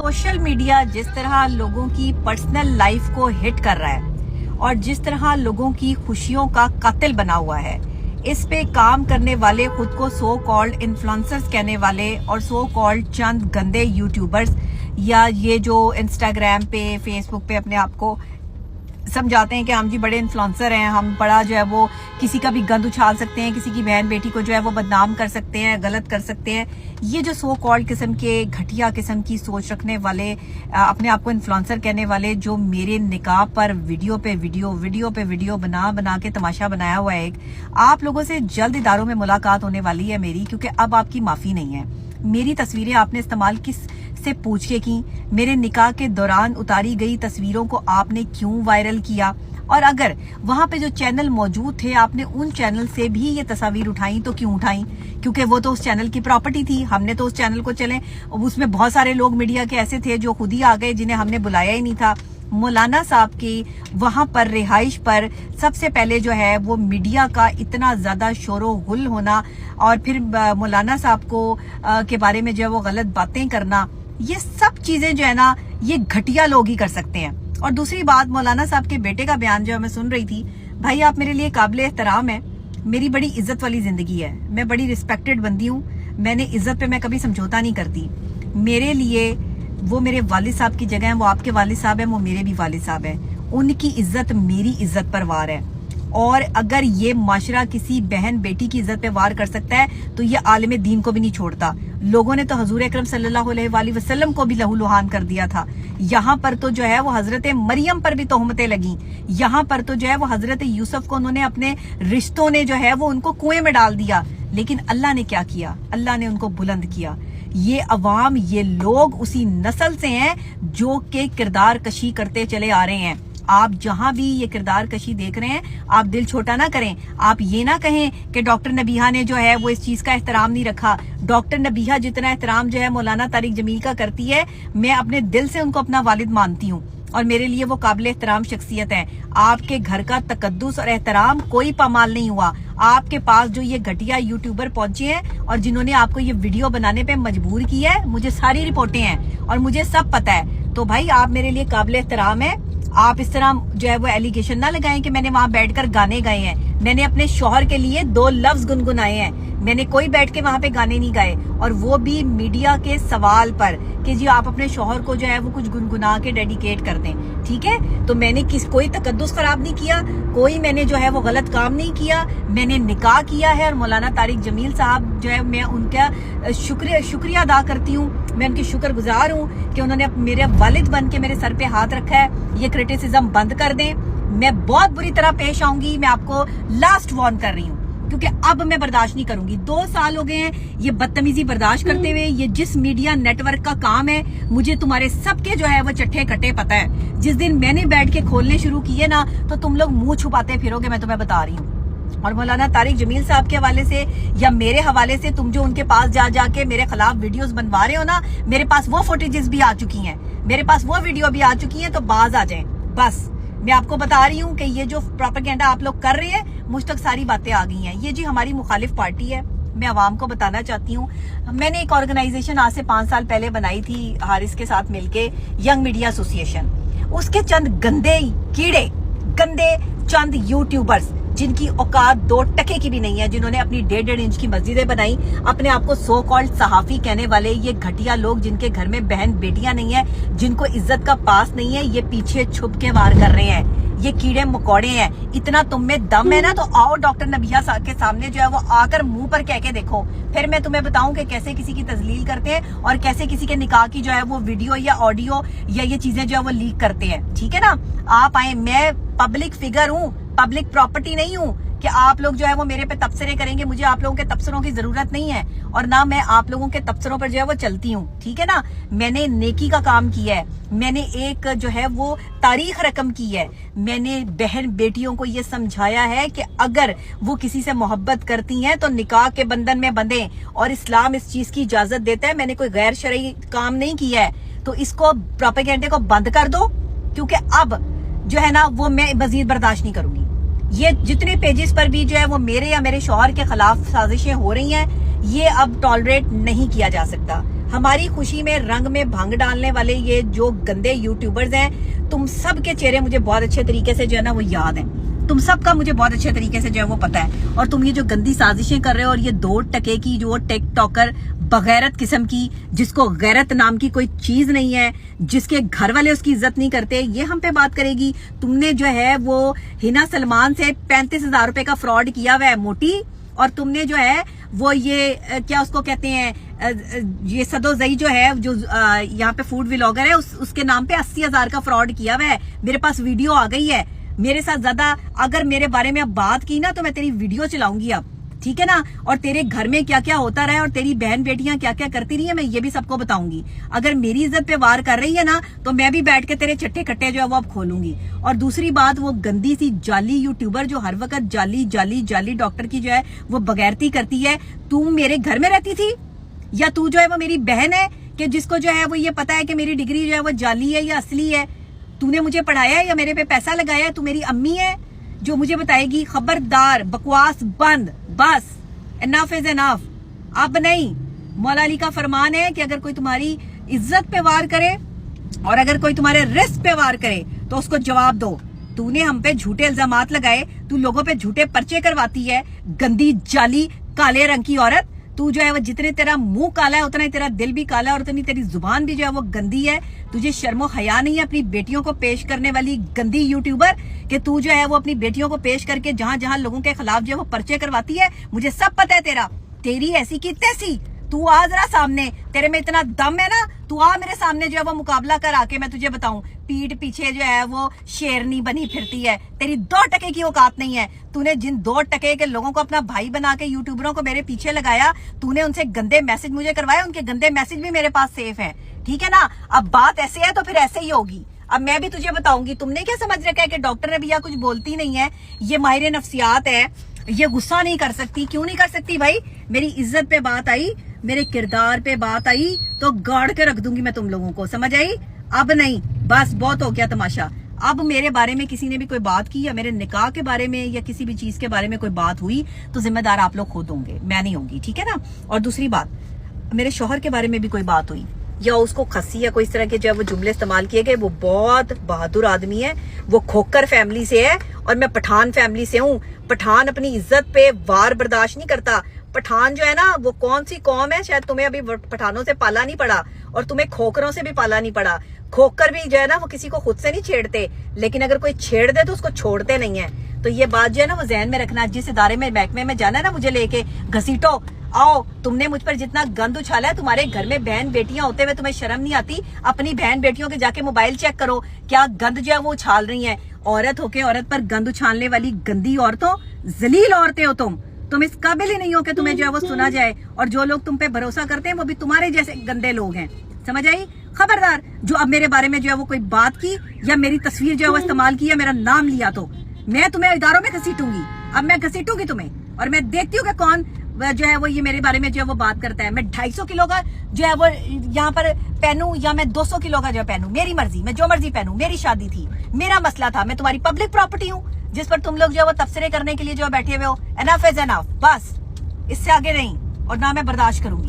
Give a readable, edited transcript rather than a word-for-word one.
Social media जिस तरह लोगों की पर्सनल लाइफ को हिट कर रहा है और जिस तरह लोगों की खुशियों का कातिल बना हुआ है, इस पे काम करने वाले खुद को सो कॉल्ड इन्फ्लुएंसर्स कहने वाले और सो कॉल्ड चंद गंदे यूट्यूबर्स या ये जो इंस्टाग्राम पे फेसबुक पे अपने आप को समझाते हैं कि हम जी बड़े इन्फ्लुएंसर हैं, हम बड़ा जो है वो किसी का भी गंद उछाल सकते हैं, किसी की बहन बेटी को जो है वो बदनाम कर सकते हैं, गलत कर सकते हैं। ये जो सो कॉल्ड किस्म के घटिया किस्म की सोच रखने वाले, अपने आप को इन्फ्लुएंसर कहने वाले, जो मेरे निकाह पर वीडियो पे वीडियो बना के तमाशा बनाया हुआ है, आप लोगों से जल्द इदारों में मुलाकात होने वाली है मेरी, क्योंकि अब आपकी माफी नहीं है। मेरी तस्वीरें आपने इस्तेमाल किस से पूछ के की, मेरे निकाह के दौरान उतारी गई तस्वीरों को आपने क्यों वायरल किया, और अगर वहां पे जो चैनल मौजूद थे आपने उन चैनल से भी ये तस्वीर उठाई तो क्यों उठाई, क्योंकि वो तो उस चैनल की प्रॉपर्टी थी। हमने तो उस चैनल को चले, उसमें बहुत सारे लोग मीडिया के ऐसे थे जो खुद ही आ गए जिन्हें हमने बुलाया ही नहीं था। मौलाना साहब की वहां पर रिहाइश पर सबसे पहले जो है वो मीडिया का इतना ज्यादा शोरो गुल होना और फिर मौलाना साहब को के बारे में जो है वो गलत बातें करना, ये सब चीजें जो है ना ये घटिया लोग ही कर सकते हैं। और दूसरी बात, मौलाना साहब के बेटे का बयान जो मैं सुन रही थी, भाई आप मेरे लिए काबिल एहतराम है, मेरी बड़ी इज्जत वाली जिंदगी है, मैं बड़ी रिस्पेक्टेड बंदी हूँ, मैंने इज्जत पे मैं कभी समझौता नहीं करती। मेरे लिए वो मेरे वालिद साहब की जगह है, वो आपके वालिद साहब है, वो मेरे भी वालिद साहब है, उनकी इज्जत मेरी इज्जत पर वार है। और अगर ये माशरा किसी बहन बेटी की इज्जत पे वार कर सकता है तो ये आलिम दीन को भी नहीं छोड़ता। लोगों ने तो हजूर अकरम सल्लल्लाहु अलैहि वसल्लम को भी लहू लुहान कर दिया था। यहाँ पर तो जो है वो हजरत मरियम पर भी तोहमतें लगी, यहाँ पर तो जो है वो हजरत यूसुफ को उन्होंने अपने रिश्तों ने जो है वो उनको कुएं में डाल दिया। लेकिन अल्लाह ने क्या किया, अल्लाह ने उनको बुलंद किया। ये अवाम, ये लोग उसी नस्ल से हैं जो के किरदार कशी करते चले आ रहे हैं। आप जहां भी ये किरदार कशी देख रहे हैं, आप दिल छोटा ना करें। आप ये ना कहें कि डॉक्टर नबीहा ने जो है वो इस चीज का एहतराम नहीं रखा। डॉक्टर नबीहा जितना एहतराम जो है मौलाना तारिक जमील का करती है, मैं अपने दिल से उनको अपना वालिद मानती हूँ और मेरे लिए वो काबिल एहतराम शख्सियत है। आपके घर का तकद्दुस और एहतराम कोई पामाल नहीं हुआ। आपके पास जो ये घटिया यूट्यूबर पहुंचे हैं और जिन्होंने आपको ये वीडियो बनाने पे मजबूर किया है, मुझे सारी रिपोर्टें हैं और मुझे सब पता है। तो भाई आप मेरे लिए काबिल एहतराम है। आप इस तरह जो है वो एलिगेशन ना लगाएं कि मैंने वहां बैठकर गाने गाए हैं। मैंने अपने शौहर के लिए 2 लफ्ज गुनगुनाए हैं, मैंने कोई बैठ के वहां पे गाने नहीं गाए, और वो भी मीडिया के सवाल पर कि जी आप अपने शौहर को जो है वो कुछ गुनगुना के डेडिकेट कर दें। ठीक है, तो मैंने कोई तकद्दुस खराब नहीं किया, कोई मैंने जो है वो गलत काम नहीं किया। मैंने निकाह किया है और मौलाना तारिक जमील साहब जो है मैं उनका शुक्रिया अदा करती हूँ, मैं उनकी शुक्रगुजार हूँ कि उन्होंने मेरे वालिद बन के मेरे सर पे हाथ रखा है। ये क्रिटिसिज्म बंद कर दें, मैं बहुत बुरी तरह पेश आऊंगी, मैं आपको लास्ट वार्न कर रही हूँ, क्योंकि अब मैं बर्दाश्त नहीं करूंगी। 2 साल हो गए हैं ये बदतमीजी बर्दाश्त करते हुए। ये जिस मीडिया नेटवर्क का काम है, मुझे तुम्हारे सबके जो है वो चट्टे कट्टे पता है। जिस दिन मैंने बैठ के खोलने शुरू किए ना तो तुम लोग मुंह छुपाते फिरोगे, मैं तुम्हें बता रही हूँ। और मौलाना तारिक जमील साहब के हवाले से या मेरे हवाले से तुम जो उनके पास जा जाके मेरे खिलाफ वीडियोस बनवा रहे हो ना, मेरे पास वो फुटेजेस भी आ चुकी हैं, मेरे पास वो वीडियो भी आ चुकी है, तो बाज आ जाएं। बस मैं आपको बता रही हूँ कि ये जो प्रोपेगेंडा आप लोग कर रहे हैं, मुझ तक सारी बातें आ गई हैं। ये जी हमारी मुखालिफ पार्टी है, मैं आवाम को बताना चाहती हूँ। मैंने एक ऑर्गेनाइजेशन आज से 5 साल पहले बनाई थी हारिस के साथ मिलके, यंग मीडिया एसोसिएशन। उसके चंद गंदे कीड़े, गंदे चंद यूट्यूबर्स जिनकी औकात 2 टके की भी नहीं है, जिन्होंने अपनी 1.5 इंच की मस्जिदें बनाई, अपने आप को सो कॉल्ड सहाफी कहने वाले ये घटिया लोग जिनके घर में बहन बेटियां नहीं है, जिनको इज्जत का पास नहीं है, ये पीछे छुप के वार कर रहे हैं। ये कीड़े मकोड़े हैं। इतना तुम में दम है ना तो आओ डॉक्टर नबीहा के सामने जो है वो आकर मुंह पर कह के देखो, फिर मैं तुम्हें बताऊं कि कैसे किसी की तजलील करते हैं और कैसे किसी के निकाह की जो है वो वीडियो या ऑडियो या ये चीजें जो है वो लीक करते हैं। ठीक है ना, आप आए, मैं पब्लिक फिगर हूँ, पब्लिक प्रॉपर्टी नहीं हूँ कि आप लोग जो है वो मेरे पे तबसरे करेंगे। मुझे आप लोगों के तबसरों की जरूरत नहीं है और ना मैं आप लोगों के तबसरों पर जो है वो चलती हूँ। ठीक है ना, मैंने नेकी का काम किया है, मैंने एक जो है वो तारीख रकम की है, मैंने बहन बेटियों को ये समझाया है कि अगर वो किसी से मोहब्बत करती हैं तो निकाह के बंधन में बंधे, और इस्लाम इस चीज की इजाजत देता है। मैंने कोई गैर शरई काम नहीं किया है, तो इसको प्रोपेगेंडे को बंद कर दो, क्योंकि अब जो है ना वो मैं मजीद बर्दाश्त नहीं करूंगी। ये जितने पेजेस पर भी जो है वो मेरे या मेरे शौहर के खिलाफ साजिशें हो रही हैं, ये अब टॉलरेट नहीं किया जा सकता। हमारी खुशी में रंग में भंग डालने वाले ये जो गंदे यूट्यूबर्स हैं, तुम सब के चेहरे मुझे बहुत अच्छे तरीके से जो है ना वो याद है, तुम सबका मुझे बहुत अच्छे तरीके से जो है वो पता है। और तुम ये जो गंदी साजिशें कर रहे हो और ये 2 टके की जो टिकटॉकर बगैरत किस्म की, जिसको गैरत नाम की कोई चीज नहीं है, जिसके घर वाले उसकी इज्जत नहीं करते, ये हम पे बात करेगी। तुमने जो है वो हिना सलमान से 35,000 रुपए का फ्रॉड किया हुआ है मोटी, और तुमने जो है वो ये क्या उसको कहते हैं, ये सदोजई जो है जो यहाँ पे फूड व्लॉगर है, उसके नाम पे 80,000 का फ्रॉड किया हुआ है। मेरे पास वीडियो आ गई है। मेरे साथ ज्यादा अगर मेरे बारे में अब बात की ना तो मैं तेरी वीडियो चलाऊंगी अब, ठीक है ना। और तेरे घर में क्या क्या होता रहा है और तेरी बहन बेटियां क्या क्या करती रही है, मैं ये भी सबको बताऊंगी। अगर मेरी इज्जत पे वार कर रही है ना तो मैं भी बैठ के तेरे चट्टे कट्टे जो है वो अब खोलूंगी। और दूसरी बात, वो गंदी सी जाली यूट्यूबर जो हर वक्त जाली जाली जाली डॉक्टर की जो है वो बगैरती करती है, तू मेरे घर में रहती थी या तू जो है वो मेरी बहन है कि जिसको जो है वो ये पता है कि मेरी डिग्री जो है वो जाली है या असली है? तूने मुझे पढ़ाया है या मेरे पे पैसा लगाया है? तू मेरी अम्मी है जो मुझे बताएगी? खबरदार, बकवास बंद, बस, इनफ इज इनफ। अब नहीं, मौला अली का फरमान है कि अगर कोई तुम्हारी इज्जत पे वार करे और अगर कोई तुम्हारे रिस्क पे वार करे तो उसको जवाब दो। तूने हम पे झूठे इल्जामात लगाए, तू लोगों पे झूठे पर्चे करवाती है, गंदी जाली काले रंग की औरत। तू जो है वो जितने तेरा मुंह काला है उतना ही तेरा दिल भी काला है और उतनी तेरी जुबान भी जो है वो गंदी है। तुझे शर्मो हया नहीं है अपनी बेटियों को पेश करने वाली गंदी यूट्यूबर, कि तू जो है वो अपनी बेटियों को पेश करके जहां जहां लोगों के खिलाफ जो है वो पर्चे करवाती है। मुझे सब पता है तेरा, तेरी ऐसी की तैसी। तू आ जरा सामने, तेरे में इतना दम है ना, तू आ मेरे सामने जो है वो मुकाबला कर आके, मैं तुझे बताऊं। पीठ पीछे जो है वो शेरनी बनी फिरती है, तेरी 2 टके की औकात नहीं है। तूने जिन 2 टके के लोगों को अपना भाई बना के यूट्यूबरों को मेरे पीछे लगाया, तूने उनसे गंदे मैसेज मुझे करवाए, उनके गंदे मैसेज भी मेरे पास सेफ है, ठीक है ना। अब बात ऐसे है तो फिर ऐसे ही होगी। अब मैं भी तुझे बताऊंगी। तुमने क्या समझ रखा है कि डॉक्टर रबिया कुछ बोलती नहीं है, ये माहिर नफ्सियात है, ये गुस्सा नहीं कर सकती? क्यों नहीं कर सकती भाई? मेरी इज्जत पे बात आई, मेरे किरदार पे बात आई तो गाड़ के रख दूंगी मैं तुम लोगों को, समझ आई? अब नहीं, बस बहुत हो गया तमाशा। अब मेरे बारे में किसी ने भी कोई बात की या मेरे निकाह के बारे में या किसी भी चीज के बारे में कोई बात हुई तो जिम्मेदार आप लोग खुद होंगे, मैं नहीं होंगी, ठीक है ना। और दूसरी बात, मेरे शौहर के बारे में भी कोई बात हुई या उसको खस्सी या कोई इस तरह के जो है वो जुमले इस्तेमाल किए गए, वो बहुत बहादुर आदमी है, वो खोकर फैमिली से है और मैं पठान फैमिली से हूँ। पठान अपनी इज्जत पे वार बर्दाश्त नहीं करता। पठान जो है ना वो कौन सी कौम है, शायद तुम्हें अभी पठानों से पाला नहीं पड़ा और तुम्हें खोकरों से भी पाला नहीं पड़ा। खोकर भी जो है ना वो किसी को खुद से नहीं छेड़ते, लेकिन अगर कोई छेड़ दे तो उसको छोड़ते नहीं है। तो ये बात जो है ना वो जहन में रखना। जिस इदारे में महकमे में जाना है ना मुझे लेके, घसीटो, आओ। तुमने मुझ पर जितना गंद उछाला है, तुम्हारे घर में बहन बेटियां होते हुए तुम्हें शर्म नहीं आती? अपनी बहन बेटियों के जाके मोबाइल चेक करो, क्या गंद जो है वो उछाल रही है। औरत होके औरत पर गंद उछालने वाली गंदी औरतों, जलील औरतें हो तुम इस काबिल ही नहीं हो कि तुम्हें जो है वो सुना जाए। और जो लोग तुम पे भरोसा करते हैं वो भी तुम्हारे जैसे गंदे लोग हैं, समझ आई? खबरदार, जो अब मेरे बारे में जो है वो कोई बात की या मेरी तस्वीर जो है वो इस्तेमाल की या मेरा नाम लिया तो मैं तुम्हें इदारों में घसीटूंगी। अब मैं घसीटूंगी तुम्हें और मैं देखती हूँ कि कौन जो है वो ये मेरे बारे में जो है वो बात करता है। मैं 250 किलो का जो है वो यहाँ पर पहनूं या मैं 200 किलो का जो है पहनूं, मेरी मर्जी, मैं जो मर्जी पहनूं। मेरी शादी थी, मेरा मसला था, मैं तुम्हारी पब्लिक प्रॉपर्टी हूँ जिस पर तुम लोग जो है वो तबसरे करने के लिए जो बैठे हुए हो। एनफ इज एनफ, बस, इससे आगे नहीं और ना मैं बर्दाश्त करूंगी।